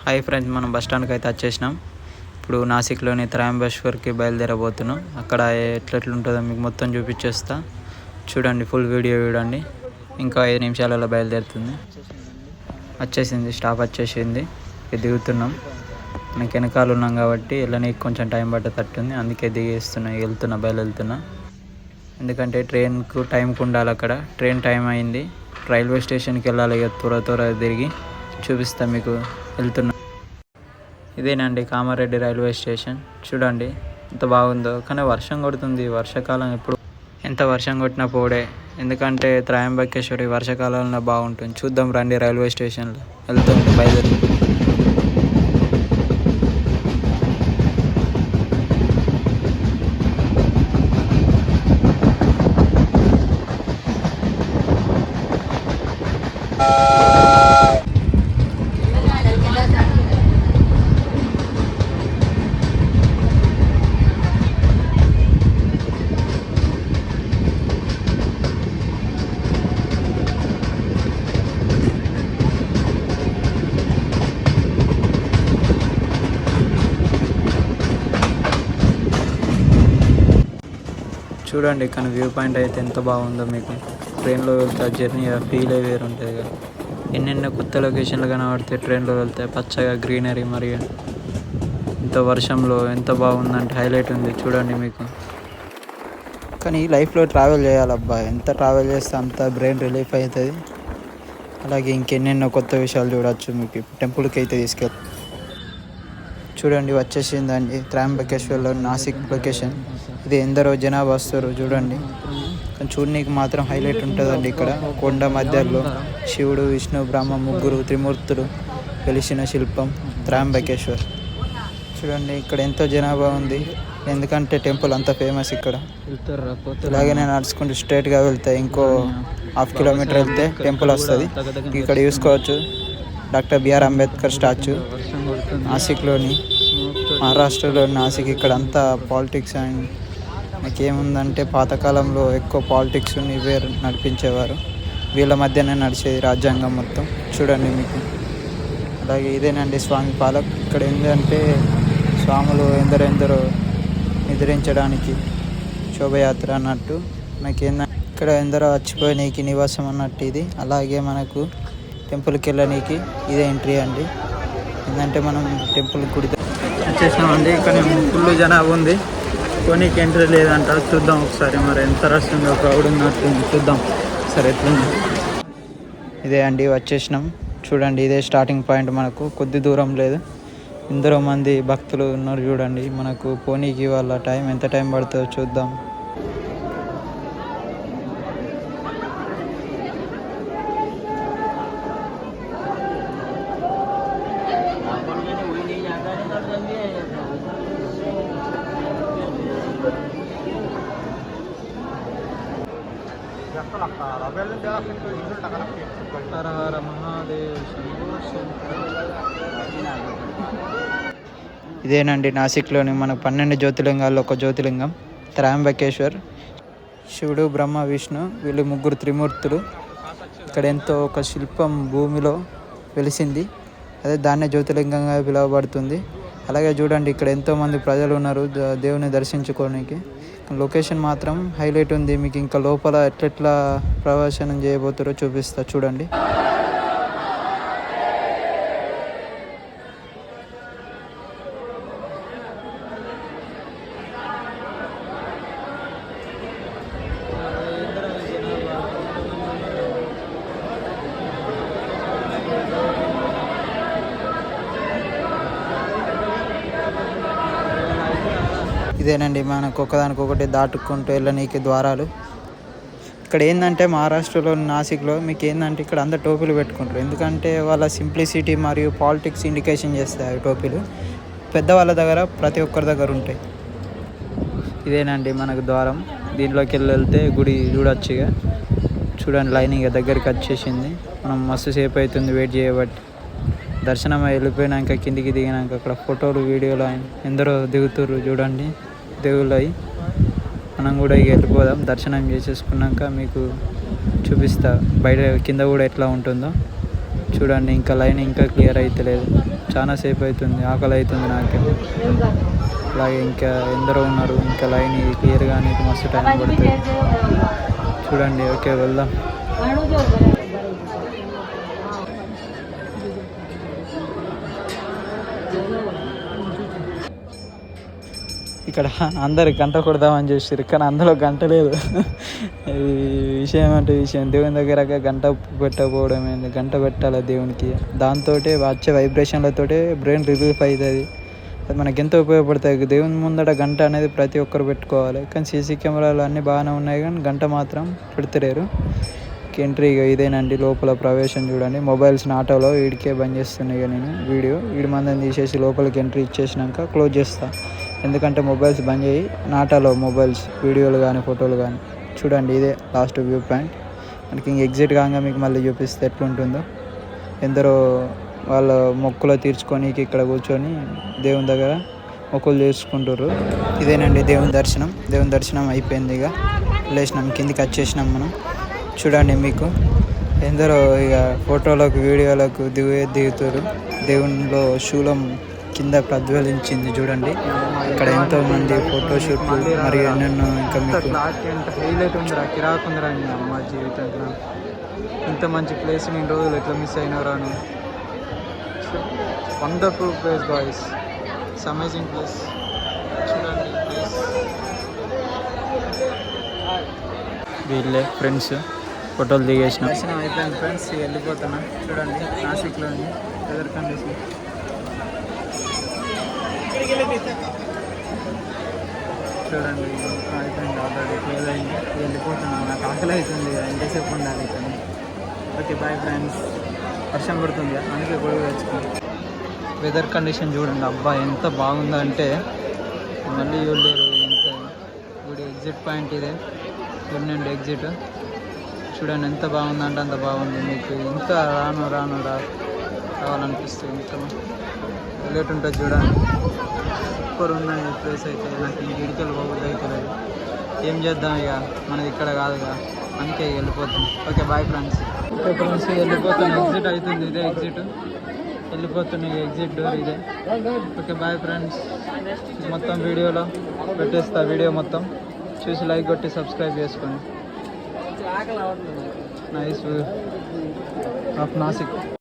Hi friends, మనం bus స్టాండ్కి అయితే వచ్చేసినాం. ఇప్పుడు నాసిక్లోని త్రయంబకేశ్వర్కి బయలుదేరబోతున్నాం. అక్కడ ఎట్లెట్లుంటుందో మీకు మొత్తం చూపించేస్తా. చూడండి, ఫుల్ వీడియో చూడండి. ఇంకా 5 నిమిషాలలో బయలుదేరుతుంది. వచ్చేసింది, స్టాప్ వచ్చేసింది. దిగుతున్నాం. మనకి వెనకాల ఉన్నాం కాబట్టి వెళ్ళనీకి కొంచెం టైం పట్టేటట్టుంది. అందుకే బయలుదేరుతున్నా. ఎందుకంటే ట్రైన్కు టైంకి ఉండాలి. అక్కడ ట్రైన్ టైం అయింది. రైల్వే స్టేషన్కి వెళ్ళాలి. త్వర తిరిగి చూపిస్తా మీకు. వెళ్తున్నా. ఇదేనండి కామారెడ్డి రైల్వే స్టేషన్. చూడండి ఎంత బాగుందో. కానీ వర్షం కొడుతుంది. వర్షాకాలం ఎప్పుడు ఎంత వర్షం కొట్టినా పోడే. ఎందుకంటే త్రయంబకేశ్వరి వర్షాకాలంలో బాగుంటుంది. చూద్దాం రండి. రైల్వే స్టేషన్లో వెళ్తుంది, బయలుదేరి. చూడండి, కానీ వ్యూ పాయింట్ అయితే ఎంత బాగుందో. మీకు ట్రైన్లో వెళ్తే జర్నీ ఫీలే వేరు ఉంటుంది కదా. ఎన్నెన్నో కొత్త లొకేషన్లు కనబడితే ట్రైన్లో వెళ్తే పచ్చగా గ్రీనరీ, మరియు ఇంత వర్షంలో ఎంత బాగుందంటే హైలైట్ ఉంది. చూడండి మీకు. కానీ లైఫ్లో ట్రావెల్ చేయాలబ్బా. ఎంత ట్రావెల్ చేస్తే అంత బ్రెయిన్ రిలీఫ్ అవుతుంది. అలాగే ఇంకెన్నెన్నో కొత్త విషయాలు చూడవచ్చు. మీకు టెంపుల్కి అయితే చూడండి, వచ్చేసిందండి త్రయంబకేశ్వర్లో నాసిక్ లొకేషన్. ఇది ఎందరో జనాభా వస్తారు చూడండి. కానీ చూడనీకి మాత్రం హైలైట్ ఉంటుందండి. ఇక్కడ కొండ మధ్యలో శివుడు, విష్ణు, బ్రహ్మ ముగ్గురు త్రిమూర్తులు వెలిసిన శిల్పం త్రయంబకేశ్వర్. చూడండి, ఇక్కడ ఎంతో జనాభా ఉంది. ఎందుకంటే టెంపుల్ అంత ఫేమస్ ఇక్కడ. ఇలాగే నేను నడుచుకుంటూ స్ట్రైట్గా వెళ్తే ఇంకో 1/2 కిలోమీటర్ వెళ్తే టెంపుల్ వస్తుంది. ఇక్కడ చూసుకోవచ్చు డాక్టర్ బిఆర్ అంబేద్కర్ స్టాచ్యూ. నాసిక్లోని, మహారాష్ట్రలోని నాసిక్. ఇక్కడ అంతా పాలిటిక్స్ అండ్ నాకేముందంటే పాతకాలంలో ఎక్కువ పాలిటిక్స్ ఇవే నడిపించేవారు. వీళ్ళ మధ్యనే నడిచేది రాజ్యాంగం మొత్తం. చూడండి మీకు. అలాగే ఇదేనండి స్వామి పాలక్. ఇక్కడ ఏంటంటే స్వాములు ఎందరెందరో నిద్రించడానికి శోభయాత్ర అన్నట్టు. మనకేందంటే ఇక్కడ ఎందరో చచ్చిపోయినీకి నివాసం అన్నట్టు ఇది. అలాగే మనకు టెంపుల్కి వెళ్ళనీకి ఇదే ఎంట్రీ అండి. ఏంటంటే మనం టెంపుల్ గుడి వచ్చేసినామండి. కానీ ఫుల్ జనాభా ఉంది. కొనికి ఎంట్రీ లేదంట. చూద్దాం ఒకసారి మరి ఎంత రష్ ఉందో, క్రౌడ్ ఉన్నట్టుంది. చూద్దాం సరే ఎట్లుంది. ఇదే అండి, వచ్చేసినాం. చూడండి, ఇదే స్టార్టింగ్ పాయింట్. మనకు కొద్ది దూరం లేదు. ఎందరో మంది భక్తులు ఉన్నారు చూడండి. మనకు పోనీకి వాళ్ళ ఎంత టైం పడుతుందో చూద్దాం. ఇదేనండి నాసిక్లోని మనకు 12 జ్యోతిర్లింగాల్లో ఒక జ్యోతిర్లింగం త్రయంబకేశ్వర్. శివుడు, బ్రహ్మ, విష్ణు వీళ్ళు ముగ్గురు త్రిమూర్తులు. ఇక్కడ ఎంతో ఒక శిల్పం భూమిలో వెలిసింది. అదే దాన్నే జ్యోతిర్లింగంగా పిలువబడుతుంది. అలాగే చూడండి, ఇక్కడ ఎంతోమంది ప్రజలు ఉన్నారు దేవుని దర్శించుకోవడానికి. లొకేషన్ మాత్రం హైలైట్ ఉంది. మీకు ఇంకా లోపల ఎట్లెట్లా ప్రవేశనం చేయబోతారో చూపిస్తా. చూడండి. ఇదేనండి మనకు ఒకదానికొకటి దాటుకుంటూ వెళ్ళనీకి ద్వారాలు. ఇక్కడ ఏంటంటే మహారాష్ట్రలో నాసిక్లో మీకు ఏంటంటే ఇక్కడ అందరు టోపీలు పెట్టుకుంటారు. ఎందుకంటే వాళ్ళ సింప్లిసిటీ మరియు పాలిటిక్స్ ఇండికేషన్ చేస్తాయి అవి టోపీలు. పెద్దవాళ్ళ దగ్గర ప్రతి ఒక్కరి దగ్గర ఉంటాయి. ఇదేనండి మనకు ద్వారం. దీంట్లోకి వెళ్తే గుడి చూడొచ్చు. ఇక చూడండి, లైనింగ్ దగ్గరికి వచ్చేసింది. మనం మస్తు సేపు అవుతుంది వెయిట్ చేయబట్టి. దర్శనం వెళ్ళిపోయినాక కిందికి దిగినాక అక్కడ ఫోటోలు, వీడియోలు ఎందరో దిగుతుర్రు చూడండి. దేవుళ్ళవి మనం కూడా ఇక వెళ్ళిపోదాం. దర్శనం చేసేసుకున్నాక మీకు చూపిస్తా బయట కింద కూడా ఎట్లా ఉంటుందో. చూడండి, ఇంకా లైన్ ఇంకా క్లియర్ అయితే లేదు. చాలా సేపు అవుతుంది, ఆకలి అవుతుంది నాకు. అలాగే ఇంకా ఎందరో ఉన్నారు, ఇంకా లైన్ క్లియర్గా నీకు మస్తు టైం పడుతుంది చూడండి. ఓకే వెళ్దాం. ఇక్కడ అందరు గంట కొడదామని చూసారు, కానీ అందులో గంట లేదు. విషయం అంటే విషయం, దేవుని దగ్గర గంట పెట్టకపోవడం ఏంది, గంట పెట్టాలి దేవునికి. దాంతో వచ్చే వైబ్రేషన్లతోటే బ్రెయిన్ రిలీఫ్ అవుతుంది. అది మనకి ఎంతో ఉపయోగపడుతుంది. దేవుని ముందట గంట అనేది ప్రతి ఒక్కరు పెట్టుకోవాలి. కానీ సీసీ కెమెరాలు అన్నీ బాగానే ఉన్నాయి, కానీ గంట మాత్రం పెడతలేరు. ఎంట్రీ ఇదేనండి, లోపల ప్రవేశం చూడండి. మొబైల్స్ ఆటోలో వీడికే బంద్ చేస్తున్నాయి. ఇక నేను వీడియో వీడి మందని తీసేసి లోపలికి ఎంట్రీ ఇచ్చేసినాక క్లోజ్ చేస్తాను. ఎందుకంటే మొబైల్స్ బంద్ చేయి నాటాలో మొబైల్స్ వీడియోలు కానీ ఫోటోలు కానీ. చూడండి ఇదే లాస్ట్ వ్యూ పాయింట్. మనకి ఇంక ఎగ్జిట్ కాగా మీకు మళ్ళీ చూపిస్తే ఎట్లుంటుందో. ఎందరో వాళ్ళ మొక్కులు తీర్చుకొని ఇక్కడ కూర్చొని దేవుని దగ్గర మొక్కులు చేసుకుంటారు. ఇదేనండి దేవుని దర్శనం. దేవుని దర్శనం అయిపోయింది, ఇక లేచినాం, కిందికి వచ్చేసినాం మనం. చూడండి మీకు ఎందరో ఇక ఫోటోలకు వీడియోలకు దిగుతారు. దేవునిలో శూలం కింద ప్రజ్వలించింది చూడండి. ఇక్కడ ఎంతో మంది ఫోటోషూట్లు మరియు ఎన్నెన్నో. ఇంకా మీకు హైలైట్ ఉందిరా, కిరాకుందిరా మా జీవితంలో. ఇంత మంచి ప్లేస్ నేను రోజులు ఎట్లా మిస్ అయినరాను. Wonderful place boys, it's amazing place. చూడండి ప్లేస్. వీళ్ళే ఫ్రెండ్స్ ఫోటోలు దిగేసినాం. అయిపోయింది ఫ్రెండ్స్, వెళ్ళిపోతున్నా. చూడండి నాసిక్లోని వెదర్ కండిషన్. చూడండి అయిపోయింది, ఆల్రెడీ క్లోజ్ అయింది. వెళ్ళిపోతున్నాను, నాకు ఆకలి అవుతుంది, ఎంతసేపు ఉండాలి ఇక్కడ. Okay bye friends. వర్షం పడుతుంది అందుకే గొడవ తెచ్చుకోండి. వెదర్ కండిషన్ చూడండి, అబ్బా ఎంత బాగుందంటే మళ్ళీ చూడలేరు. ఇంత ఇప్పుడు ఎగ్జిట్ పాయింట్ ఇదే, చూడండి ఎగ్జిట్. చూడండి ఎంత బాగుందంటే అంత బాగుంది. మీకు ఇంకా రావాలనిపిస్తుంది. ఇంకా లేట్ ఉంటుంది చూడండి. సూపర్ ఉందండి ప్లేస్ అయితే. నాకు ఇంక ఇడికలు పోవద్దు అవుతలేదు. ఏం చేద్దాం, ఇక మనది ఇక్కడ కాదుగా, అందుకే వెళ్ళిపోతాం. Okay bye friends. Okay friends వెళ్ళిపోతాను. ఎగ్జిట్ అవుతుంది, ఇదే ఎగ్జిట్. వెళ్ళిపోతున్నాయి, ఎగ్జిట్ డోర్ ఇదే. Okay bye friends. మొత్తం వీడియోలో పెట్టేస్తా, వీడియో మొత్తం చూసి లైక్ కొట్టి సబ్స్క్రైబ్ చేసుకోండి. Nice view of Nashik.